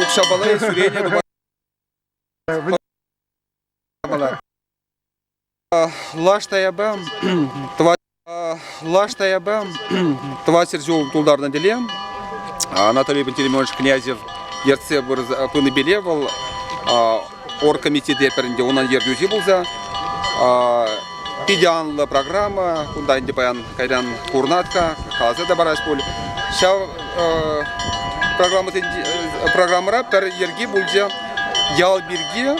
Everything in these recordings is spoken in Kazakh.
Укшабалай сурение лаштаябам твасер тулдарна деле Анатолий Пантелеймонович Князев ерце пыны белевал оргкомитет еперінде онан ергюзи булза пидианла программа кунда инде баян кайдан курнатка каза да бараш бул шав программара пер ерги булза ял бирги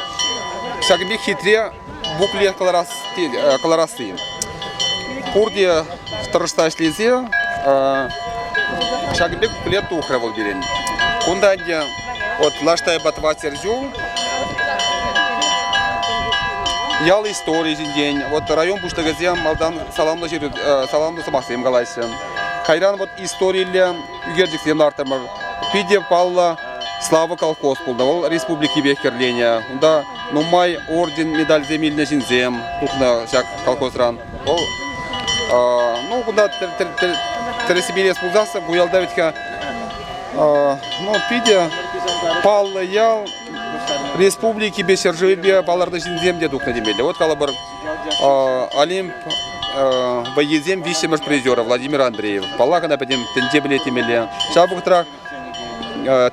шагбек хитре букле колорасты курде старшта шлезе шагбек букле тухревал берен кунда инде от лаштай батва серзю ял истории день вот район буштагазем алдан саламда жер саламда самаксем галайсы кайран вот историяле үгердик семнартамыр пиде палла слава колхоз булды ол республики бекерления унда нумай орден медаль земельный жинзем тухна шак колхозран ол ну куда тересибелес булдаса буялда ветка ну пиде палла ял республики бешержебе баларды жинзем де тухна демели вот калабыр олимп воезем вице-мэр призера Владимир Андреев палака на пойдем тендеблете мели шабуктра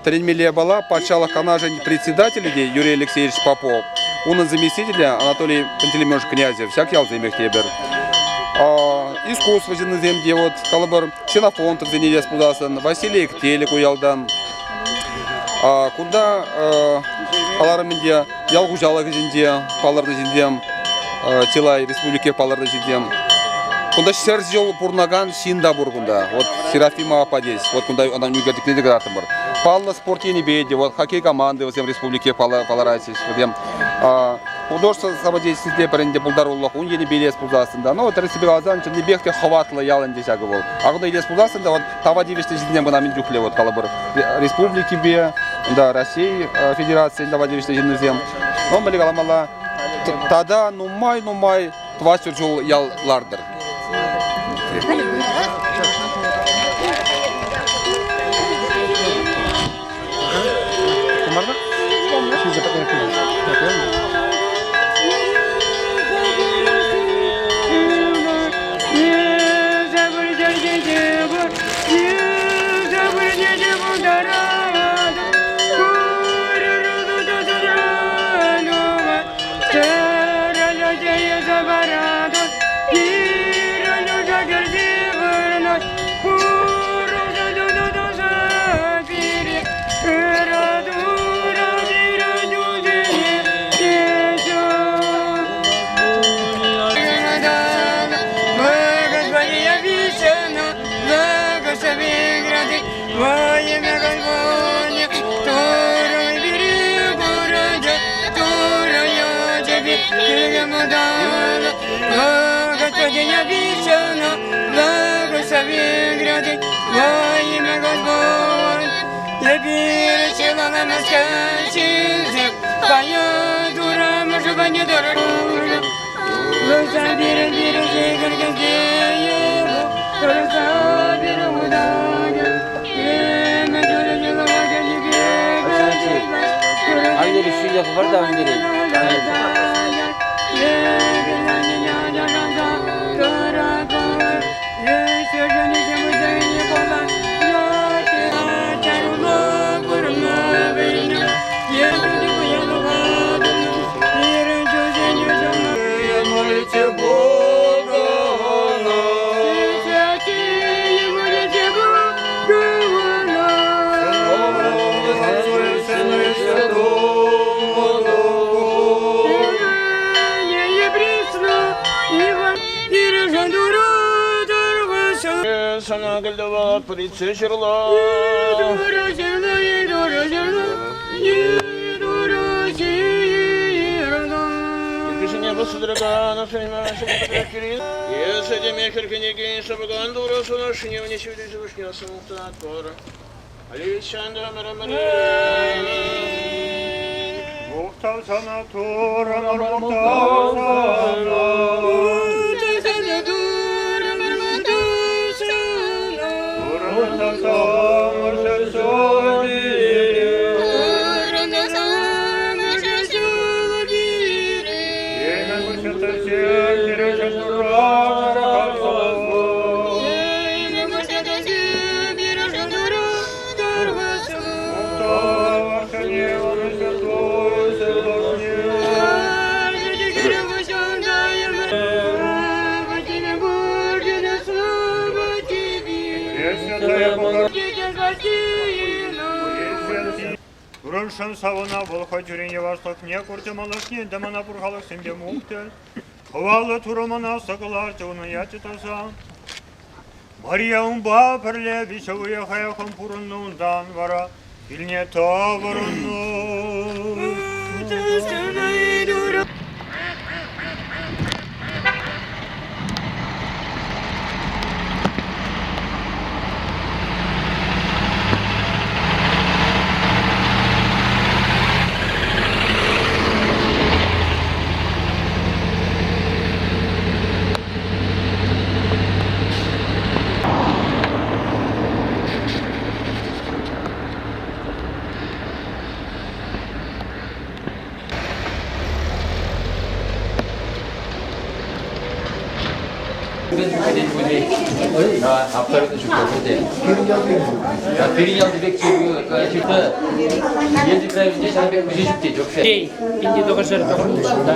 тренмелия бала почала канажень председателя Юрий Алексеевич Попов он заместителя Анатолий Пантелеймонович Князев всяк ял земехтебер искусство жинзем де вот калабыр Ксенофонтов зенелес пудасан Василий Ктелик уялдан куда аларымынде ялгужалык жинде паларды жиндем Тилай республики паларды жиндем куда серзел пурнаган синда бургунда вот Серафима Ападес вот куда она нюгадик не дегратым бар палла спортивный беде вот хоккей команды вот республики паларайсис вот художество самодеятельности паренде булдаруллах он ени белес пузасында но вот республиказан чынды бехте хватлы ялынде шагы бол агында илес пузасында вот тавадивиште жиндем бана мен жүкле вот калабыр республики бе да Россия Федерация тавадивиште жиндем но мали галамала тада нумай твасер жол яллардыр Урыншын сауына болқа жүрен еварслық не көртемалық не дымана бұрғалық сенде мұқтел. Хывалы тұрымына сықылар жауны яты таса. Марияун ба пірле бишауы қаяқын пұрынуындан вара. Илне табырыну. Абсолютно шутка. Перенял дирекцию Елді крайында Жанбек музей жүктейді вообще. Инде доғашар тоғырмышында.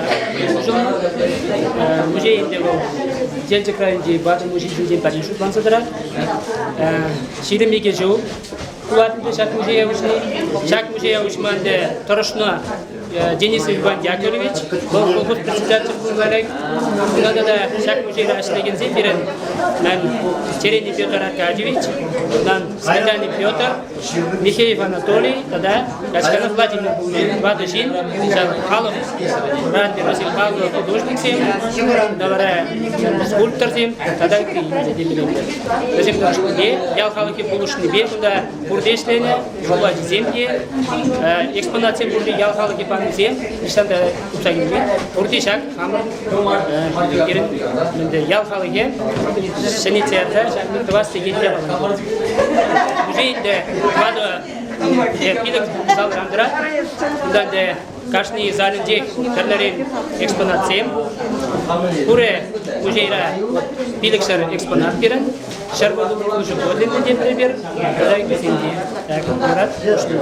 Музейінде бұл Елді крайында баты музейінде бәтін шутлансыдыра. Ширемеге жауып. Кулатында шак музея ұшны. Шак музея ұшманды тұрышына Денис Иван Яковлевич, бұл колхоз председатель болғалайық. Бұлада да шак музейді ашылеген земберін Черений Петр Аркадьевич, Сметаний Петр, Михеев Анатолий, тогда Качканов Владимир Вадышин, Халов, Ранди Василий Павлов, художник всем, Навара скульптор всем, тогда и Затем Дашкуге, Ялхалыки Булушный бе, туда Бурдешление, Жулади земле, экспонация Бурди Ялхалыки Панзем, Ишанда Купсагинге, Бурдишак, Хамр, Ялхалыки, Шаницерда, 20 генде баланды. Музейде вады пилік зал рандыра, бұндан Кашни залінде түрлерін экспонациям. Буре музейра пилікшер экспонат берін. Шарбаду бұлышы бодлинді деп бер. Бұдай көзінде. Мұрат ұшты.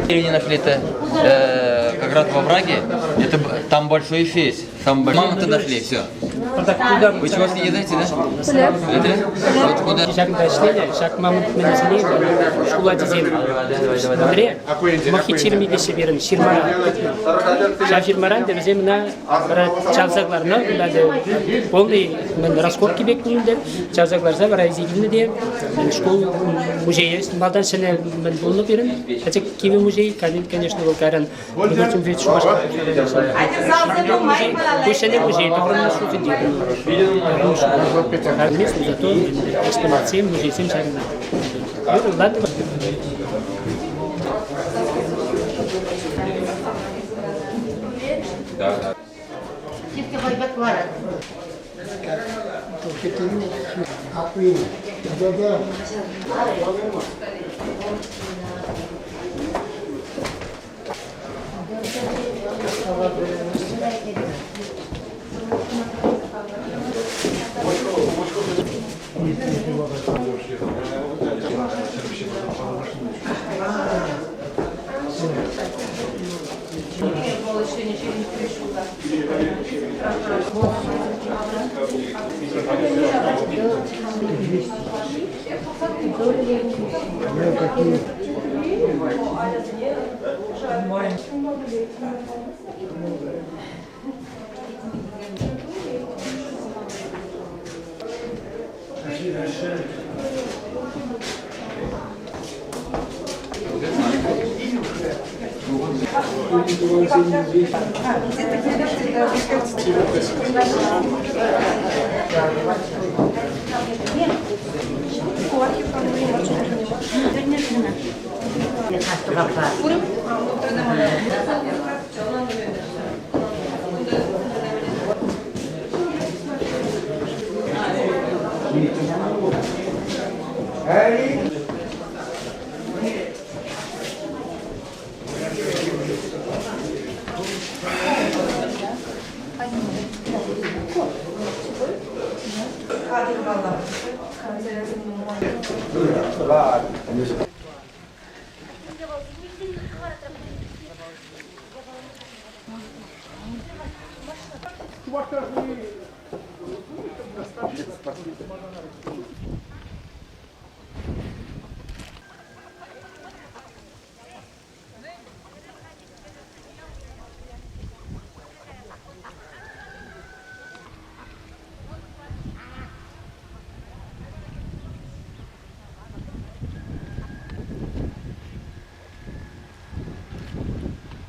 Не нашли это как раз во враге. Это там большой фейс. Мамонта нашли, все. Вы чего съедаете, да? Вот куда? Шак мамонт менесли, школа дизель. Андре, махи чирмиге шеберин, ширмара. Шак ширмаран дерзем на чалзагларны, полный раскопки бекнундер. Чалзагларса бара изигилни де школ музей малдан сене болну берин. Хотя киви музей, конечно, был каран. Допустим, ведь что башка. Кушане музей, добрый что ты Место зато экспонациям, музей всем шагам. Ладно.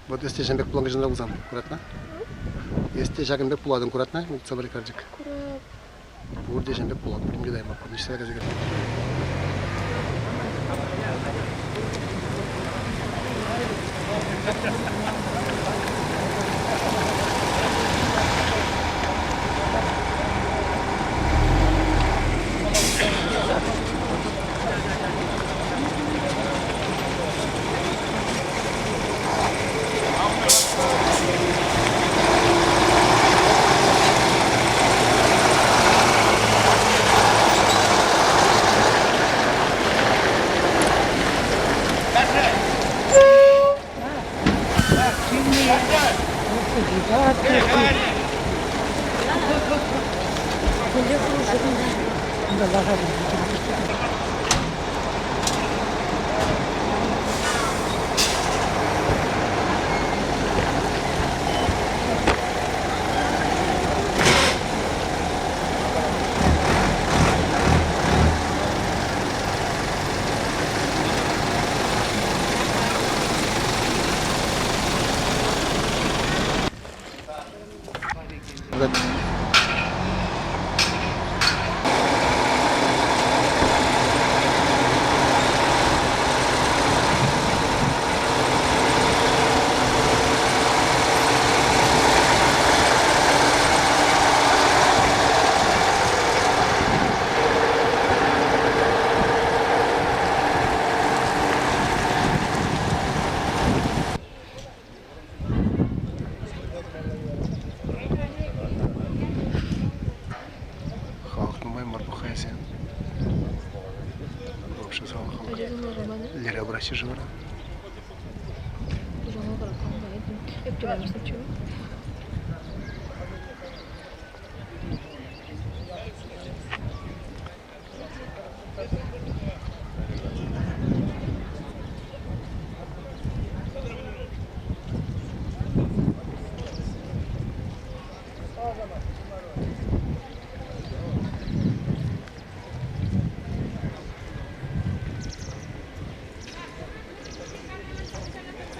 Вот если Жамбек Пуланга жында болсам, куратна? Если Жамбек Пуладың куратна, мен сабыр каржик. Курат. Burada Жамбек Пулан, кімге дайым баққан, неше сәлі қазір. Evet. Лера обращи живора.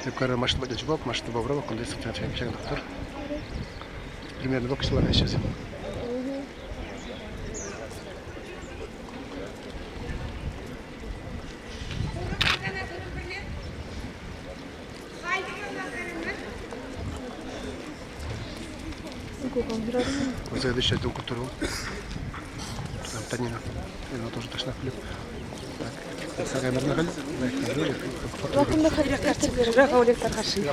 Тепер машина буде жбок, машина боброва, коли ситуація як доктор. Примерно бок числа сейчас. Следующая дом культуру. Там Танина. Она тоже точно хлеб. Так. Сарай Мернахаль. Вакуумда хәзер олектар хашин.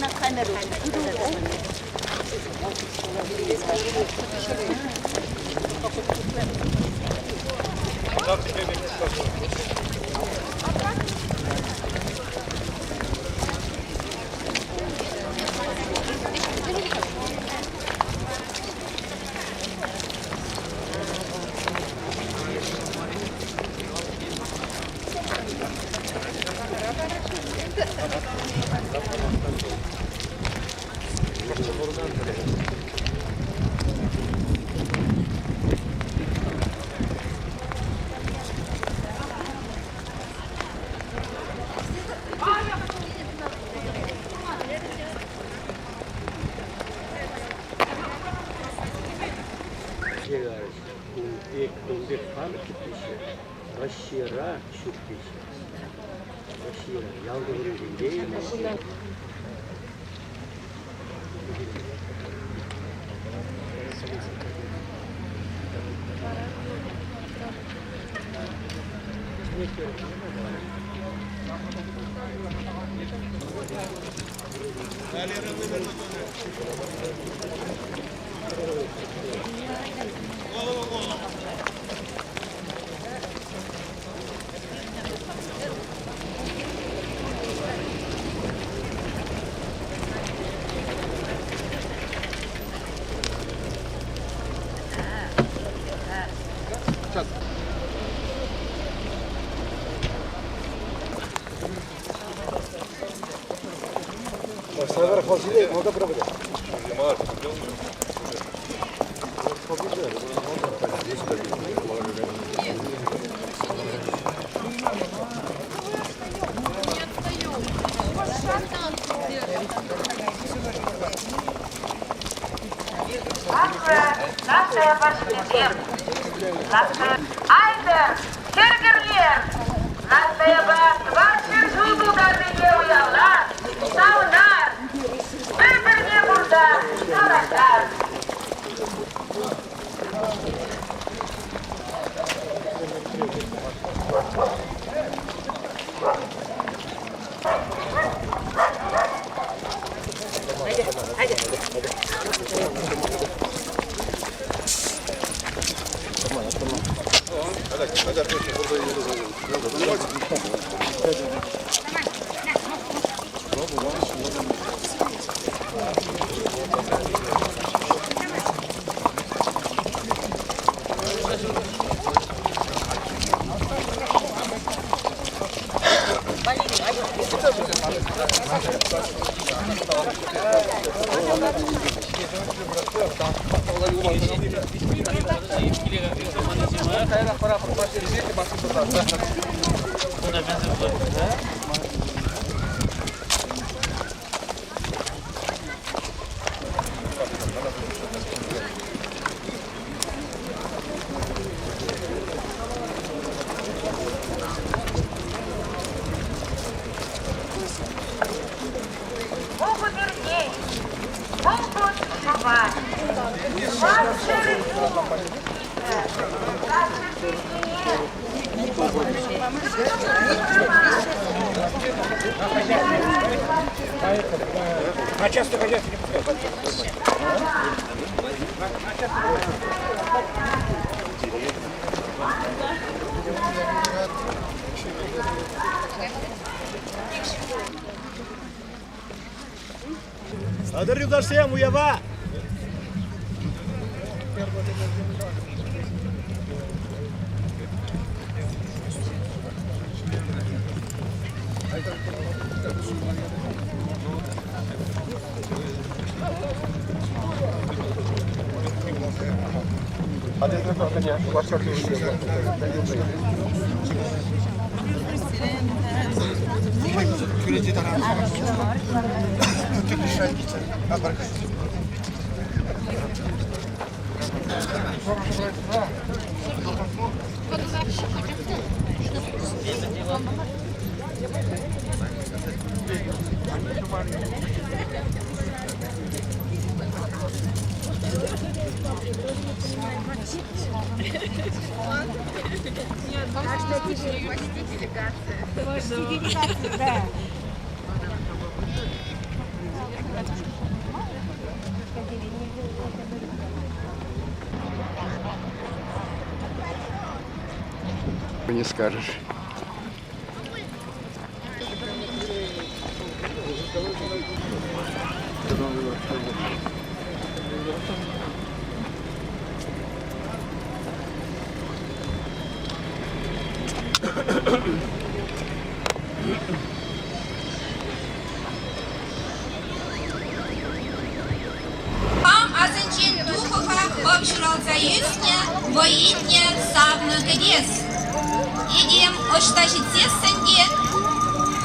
На камеру. Наши пошли всем. Айда, кергерлер. Наши ваши зубы дарные уяла. Сауна. Выберни бурда. Сауна. Adır yudarsayam uyaba. Не скажешь. Азынчен Духова обшыралса yüzне, воитне савны гедес. Едем ошташитсесінде,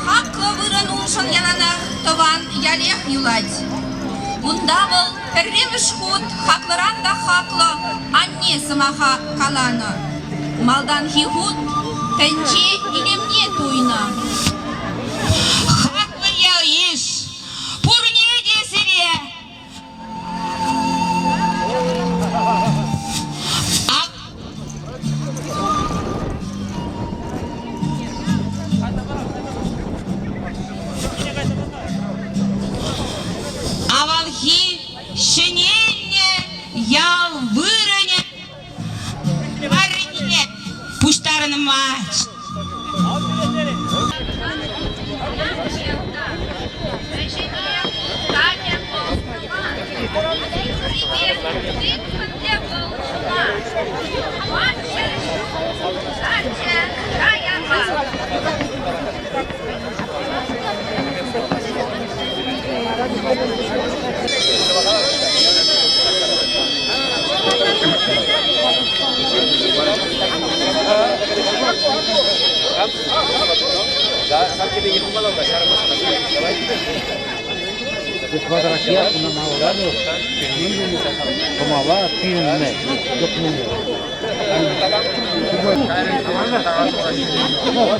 хаққы вырын улшын янанақ тован ялех юлать. Бунда был кірреміш худ, хаклыран да хаклы, анне сымаха каланы. Малдан хихуд, тәнче илемне туйны. Хаклы яу еш, пурне десіре. Авалхи шененне ял вырыне варыне пуштарыны мач.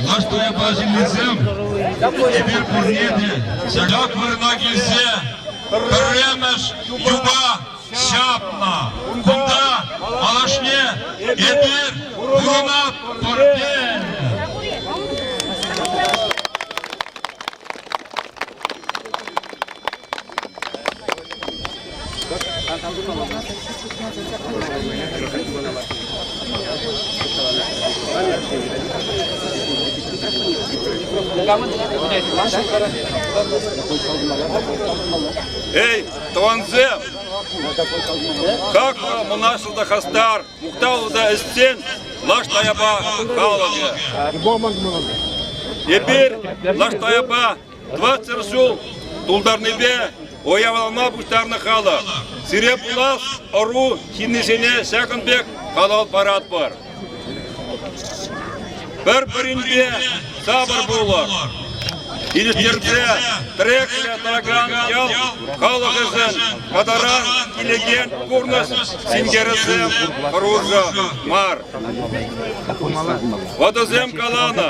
Başta bazimizim, bir purniyeti, şak vırna gilse, kırremiş yuba şapna, kunda alaşne, ebir vuruna porten. Эй, Туанзем! Как монашылда хастар, мухталда эстен, лаштаяба халыге. Ебір лаштаяба 20 жыл тулдарныбе оявалма бұштарны халы. Сиреп улас, ору, хиннесене сәкінбек халал парат бар. Бір-бірінбе сабыр болыр. Илістерде тірекілі таған ял халығызын қадаран келеген көрініс сенгерізім құружы мар. Вадызым калана.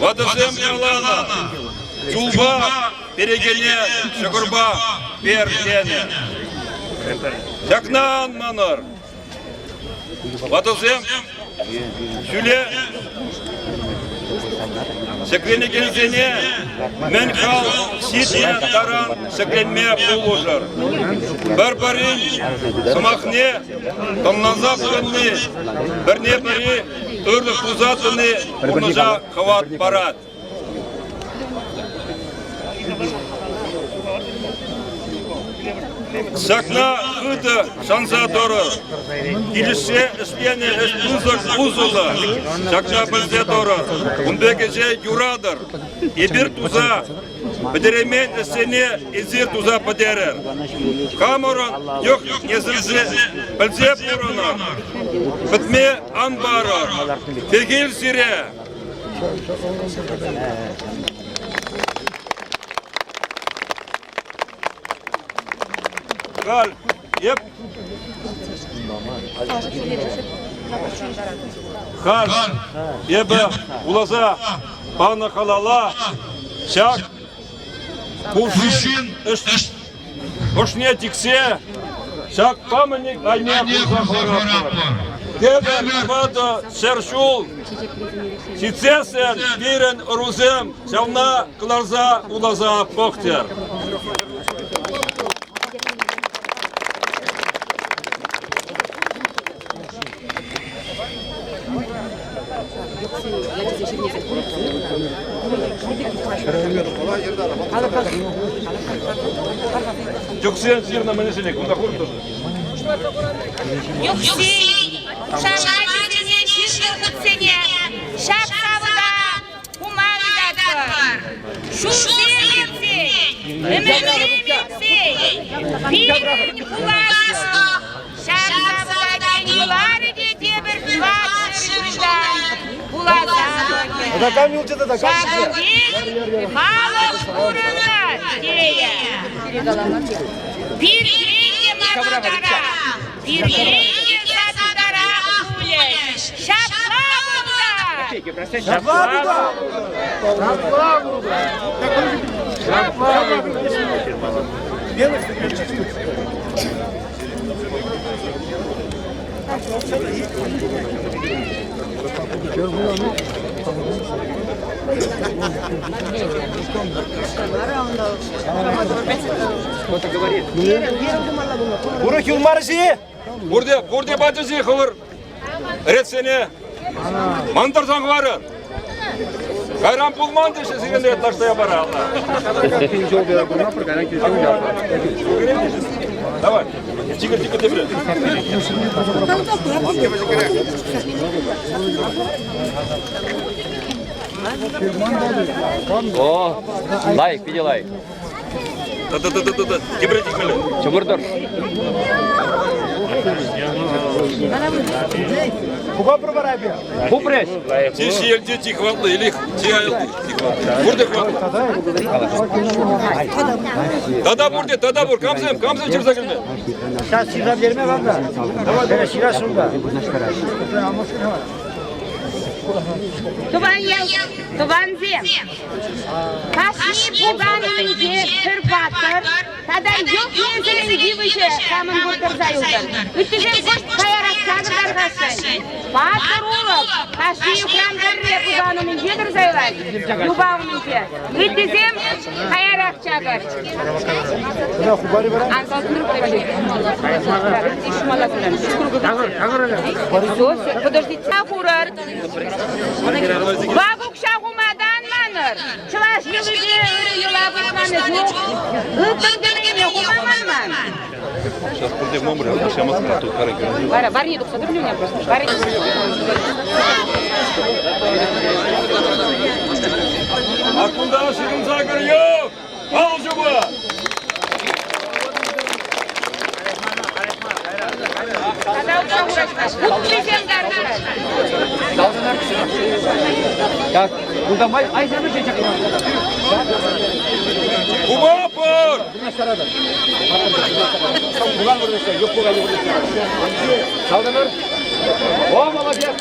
Вадызым калана. Чулба перегене шығырба бергені. Жақнан маныр. Вадызым Şöyle seklenme geldiğine men kal sitne taran seklenme buluşur. Barbarin samakne tamnazap önne birne biri örlük uzatını onaja kavat parat. Sakna hıdı şansa doğru. İlişe ispiyene uzula. Sakna bilze doğru. Bunda gece yuradır. İbir tuza. Bidiremen seni izir tuza pederer. Kamuran yok nezilze. Bilze buruna. Bitme anbarı. Tegil sire. Gal, yep. Gal, yebe, ulaza, bana kalala, şak, kuşin, hoşne tikse, şak pamenik, ayne kuza horatlar. Debe, vada, serşul, sitsesen, biren ruzem, şavna, klarza, ulaza, pokter. Юксен сирна менеселек, бунда хурт тоже. Юксей, шамадине шишкин хутсене, шап савыда, хуманы датпар. Шушсей, эмемсей, пирин куласно, шап савыда день булары де дебір бачырыдан, булаза. Это камилча да камилча. Халық ұрына дея. Пиргенге мадудара, пиргенге задудара улеш. Шаплавуда! Шаплавуда! Бурак Юлмарси! Бурде баджи ховар. Рецене. Мантарсан ховар. Кайран пулман десе сигенде таштая бара. Давай. Тигр тебре. О, лайк, види лайк. Да. Тебре тикмеле. Чумурдор. Куба пробарабия. Бупреш. Тиши елде тихватлы или тихайлы. Бурде хватлы. Тада бур. Камзем черзагилме. Сейчас сюда берме вам да. Давай, сюда сюда. Tubanzem. Kaşni bubanınca tırpatır. Tada yok yezirin gibişe kamın kurdur sayılır. Ütücem koş kayarak çadırlar kaçsın. Batır olup kaşni yukranlarıyla bubanının yedir sayılar. Yubanınca. Ütücem kayarak çadır. Ansal kırıp koyalım. Подождите. Ахурар. Бабук шахумадан маныр. Чылаш йылыде йылабык маныр. Ыттырдырыне хумаман. Сейчас бурде момры, а сейчас маска тут карай. Вара, барни дук садыр меня просто. Барни. Akunda şirin zagır yok. Al juba. Так, куда май, ай sen şey çakma. Kubapur. Bulan burada yok bulan burada. Sağdanır. O молодец.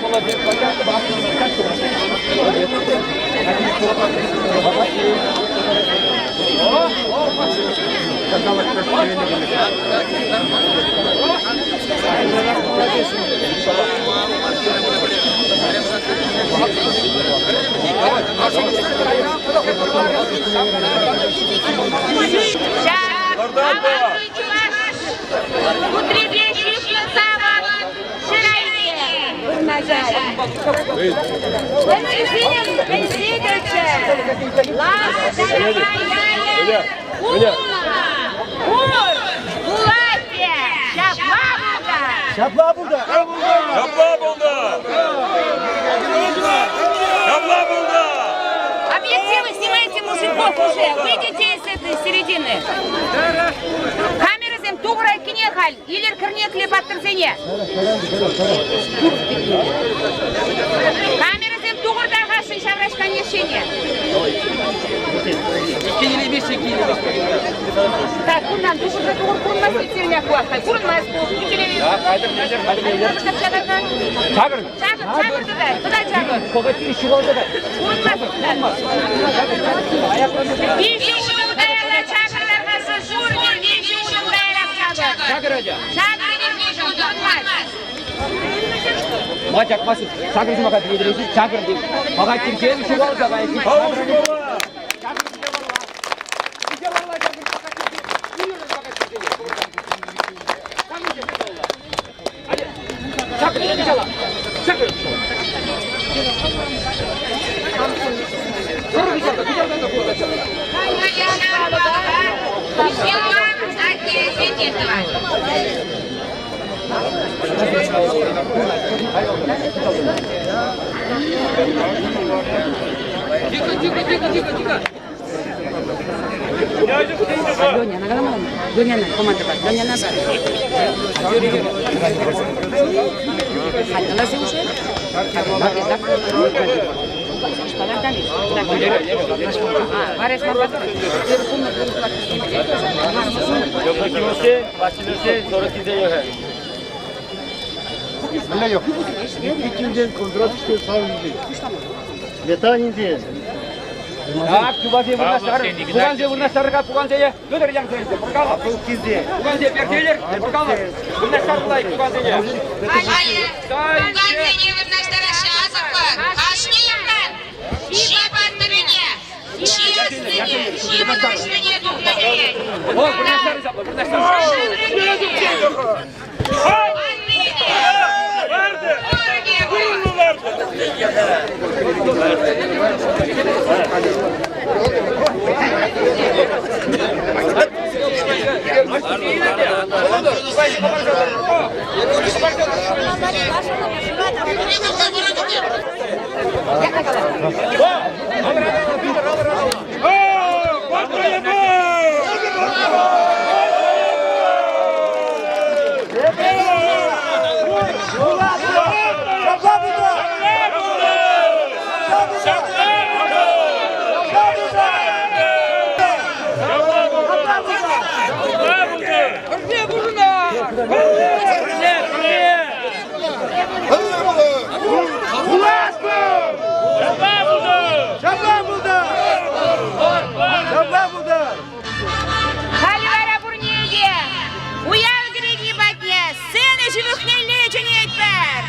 Şapla burada. Объективы снимайте мужиков уже. Выйдите из этой середины. Камера зем тугра кинехаль. Или кырнекле баттырзене. Камера зем тугра даргашын шаврашкан ешене. Так, курнан, душыға тугыр курнмас кетсеріне қуақтай. Курнмас, телевизор. Чагыр тұдай, тұдай чагыр. Курнмас тұдай. Бейші ұның дайырла чагырларға сызур бер, бейші ұның дайырақ чагыр. Чагыр өде. Чагыр бейші ұның Maç yakmasın. Çakır şuna kadar yedireysin. Çakır değil. Fakat Türkiye'nin şu olsa gayet. Доня на команда бар. Доня на бар. Хаталасы уже. Yok. İkinciden kontrat işte savundu. Letanince. Ah, tu vas a vernasar puan saya. Lu dari yang saya. Perkala. Puan saya biar gelir. Perkala. Vernasar lagi puan saya. Hayır. Uganzeni vernastarışı azık var. Aşniyimden. Şibattırıge. Şibattırıge dokladırge. Oh, vernasar siapa? Vernasar. Халивара бурнеге. Уяв греги батне. Сыны живых не лечен етпер.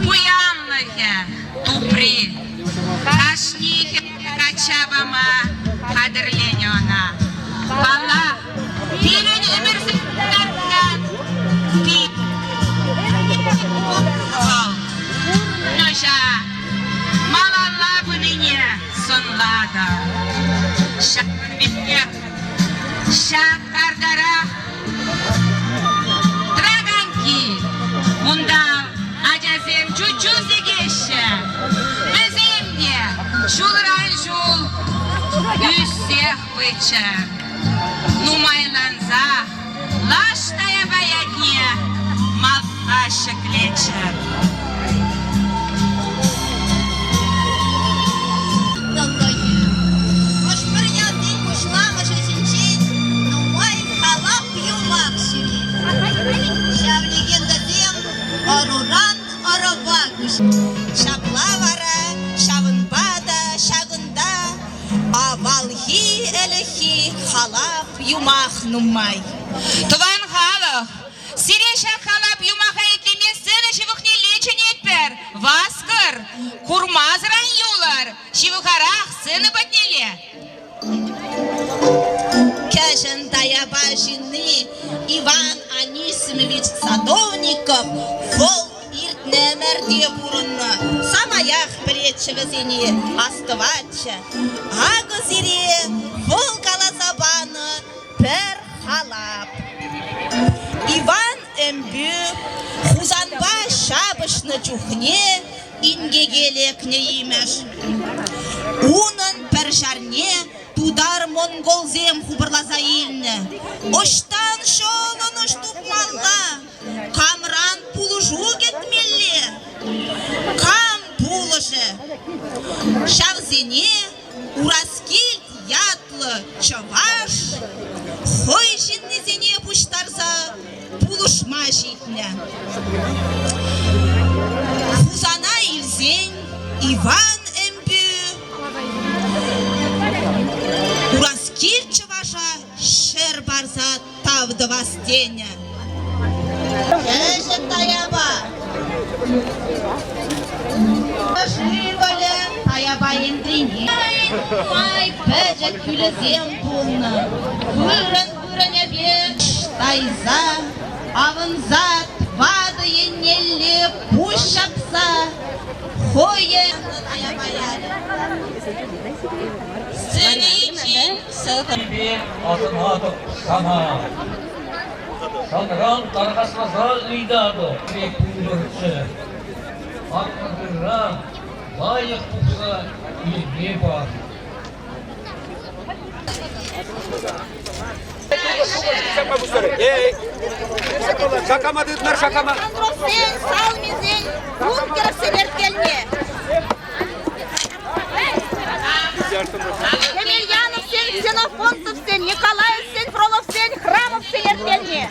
Уянлыхе. Тупри. Кашнихе качабама. Кадырленена. Allah. Dilin ömür zıplarken. Bil. Nuşa. Malalla bunine sunlada. Şak bitmek. Şak kardara. Draganki. Bunda acazem cucuz egeşe. Bizim de şulran şul. Üsseh bıçak. Numайланза, лаштая баядне, малкаша клечер. Шаплавара, шавынбада, шагында, авалхи элехи халап юмах нумай. Туван халах, сиреша халап юмаха етлеме сыны живухне лечен етпер. Васкар, курмазран юлар, живухарах сыны батнеле. Кәжін таябажины Иван Анисимович Садовников вол иртнемерде бурынны самаях предшевізіне астыватча ағызире вол калазабаны пер халап. Иван әмбі хузанба шабышны чухне ингегелекне имеш. Унын пер жарне тудар монголзем хубырлаза илні. Оштан шолыны штупмалла, камран пулыжу кетмелі. Кам пулыжы. Шавзене ураскилт ятлы чаваш, хой жиннезене пуштарза пулышма житне. Хузана илзен Иван эмбі Ураскил чаваша шер барза тавды вастене. Кәжі таяба. Живалі таяба ендрине. Май пәжі күлізем бұлны. Бұрын әбе тайза. Авынза твады енелі пұшапса. Хойе таяба ялі. Сені için сылтын. Atın adı sana. Sanran tarkasmasa lidadı. Krek kuyurçı. Akmadırran. Layık bulsa ilgi var. Hey! Şakama dediler şakama. Sen salmizin, bunker selerkelme. Емельянов сен, Ксенофонтов сен, Николаев сен, Фролов сен, Храмов selerkelme.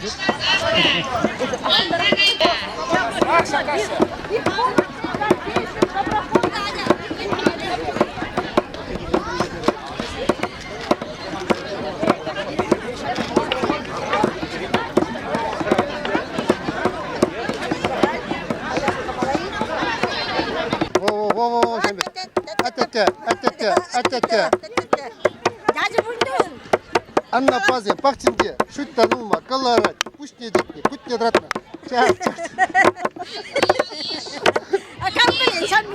Анна Пазе, Пахтинге, шуть танума, колорать, пусть не детки, пусть не дратна. Час. А как ты, сам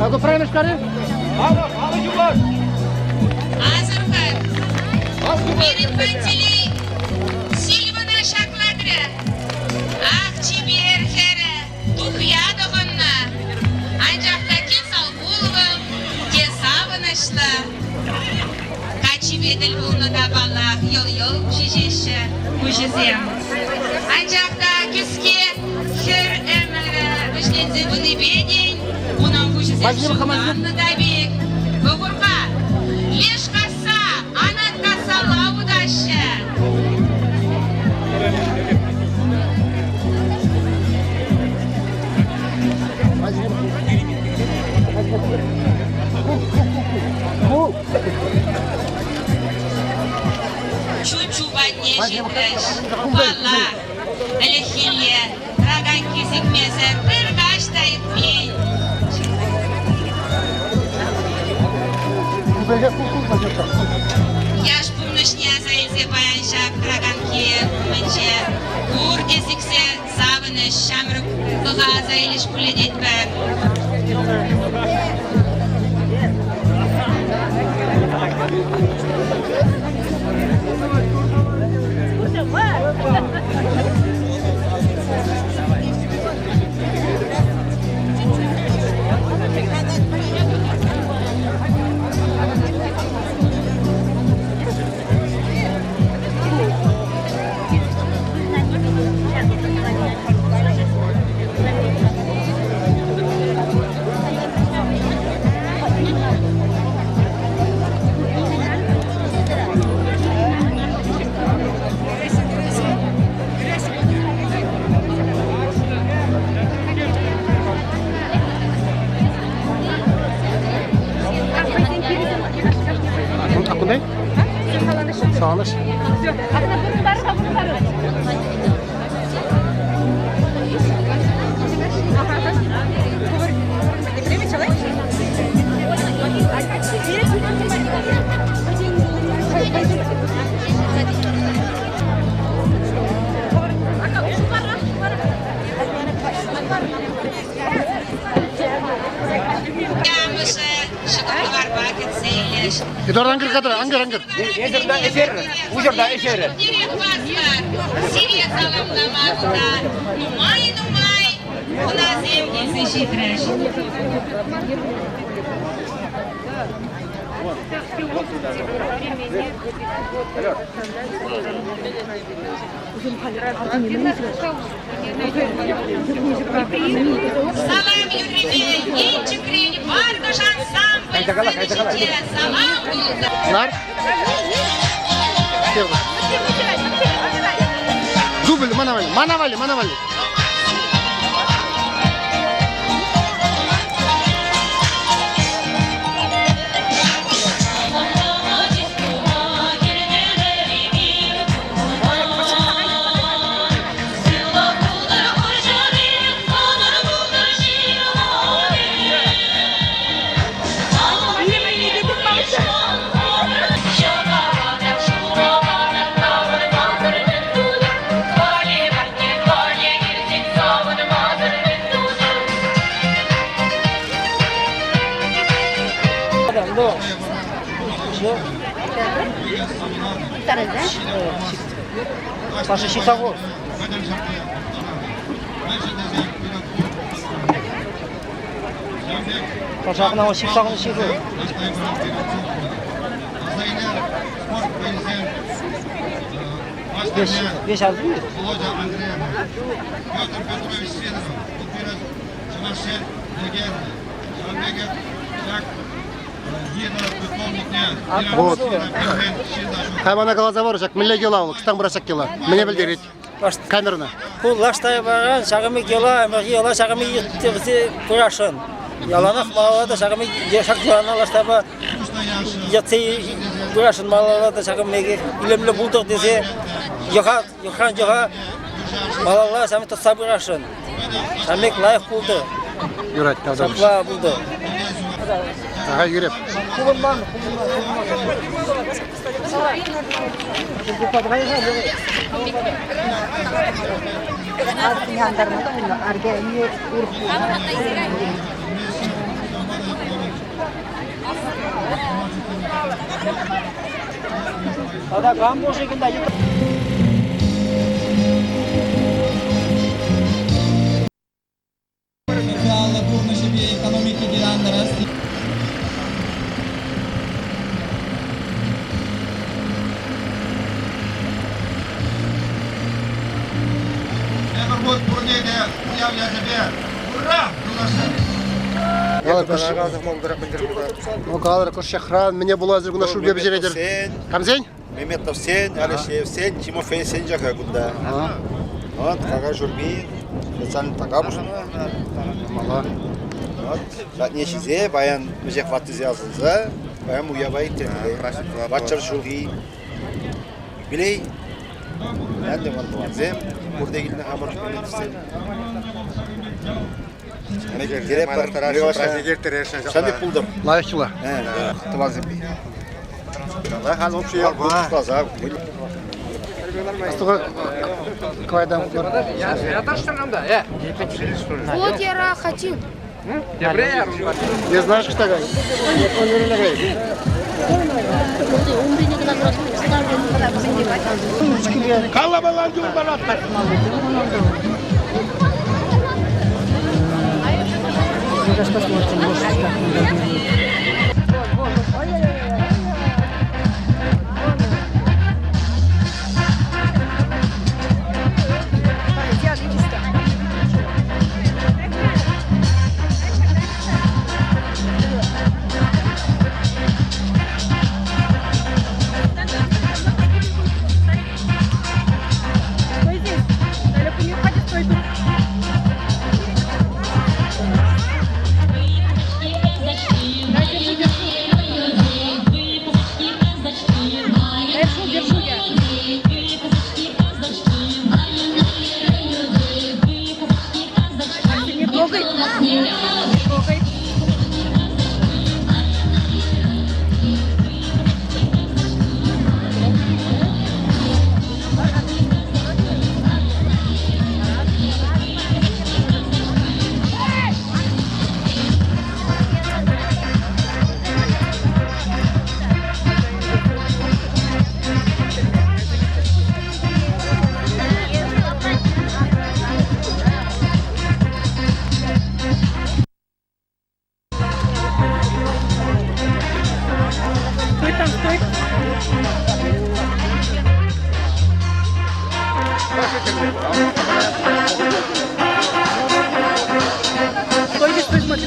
Aku правильно скажи? Азыркы, Беринфантилей, Сильвана Шакладры, Акчибер Хері, Тухядығынна, Анжақта Кесал Улвы, Кесавынышлы, Качибеділ Улны да балақ, Йол-йол жежеші, Күжізем. Анжақта Күске, Хір әмірі, Бішлензі бұны беден, Оның Күжізем шуғанны да бек, Бұғырға, Леш қаса, анат қаса лаудашы. Чучубанне житрыш, бала, әліхиле, раган кезік мезір, бір қаштай пей. Яш пұмнышне зайылзе баяншак, раган ке, күмінже, ұр кезіксе, завыныш, шамрық, ұға зайылыш күледет бәр. Sağlaş. Gidiyor angır kadar, angır. Ezirda eşeri, ucurda eşeri. Siriya salamlamazda, numay, ona zemgisi şitraş. Салам юрбе, енчикрень, баргаш ансамбль, салам. Нар? Дубль, манавали. Паша Щитовод. Паша Акнава Щитовод Щитовод. Beş aldı mı? Вот. Хайвана глаза ворушак, милле кила ол, кыстан бурашак кила. Мне билдирит. Камерна. Бұл лаштай барған шағымы кела, әмірге ела шағымы еттіғізі құрашын. Яланақ малалада шағымы шақ жалана лаштаба етсе құрашын малалада шағымы илемлі бұлдық десе жоға малалада шағымы тұтса құрашын. Шағымы лайық бұлды. Юрат, тавдамыш. Сапла бұлды. Ага, Юреп. Ада гамбо шекінде Ну, калар кош шахран, мне было азыргуна шурбе бежередер. Камзень? Меметов сен, Алишев сен, Тимофей сен жака гунда. Вот, кага журби, специально такабушын. Мала. Вот, жатне чизе, баян мжех ваттызе азылза, баян уябай тенде. Ватчар журги. Билей, я демал туазем, курдегилне хамар кунетсен. Шанды пулдым. Лайықчыла. Туазем би. Allah hal общий глаза. Астыға квайдан құлар. Вот я хотел. Не знаешь, что говорит? Он не говорит. Калабалан журбалат. Сейчас посмотрим, может, как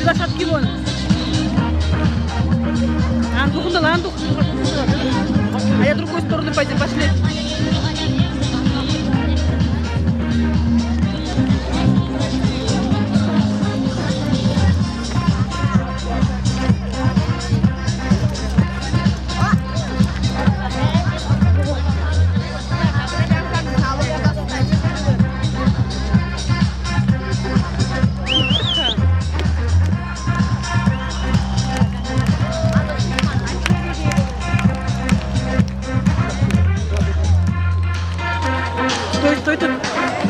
лошадки вон. Андуху, андуху. А я другой сторону пойдем, пошли. Стой тут,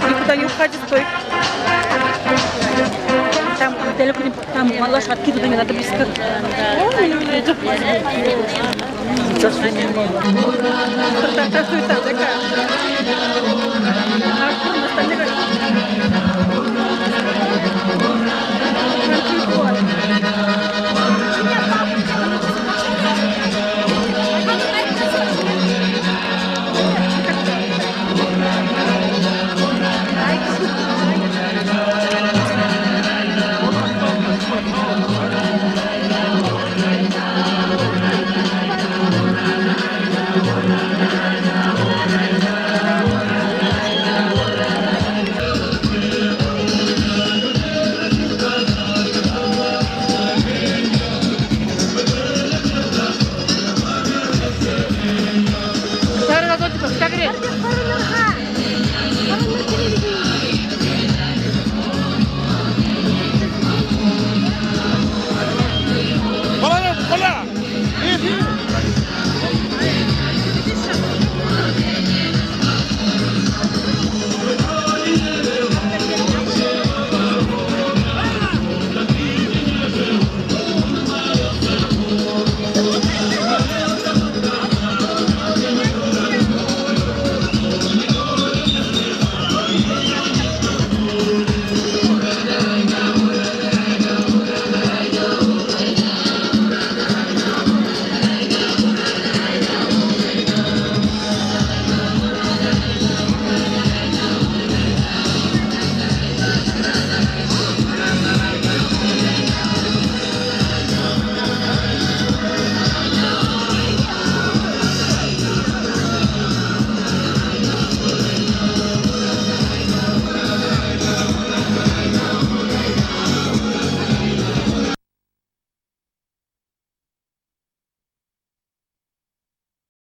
никуда не уходи, стой. Там далеко не, там лошадки туда не надо близко. Стой там, такая.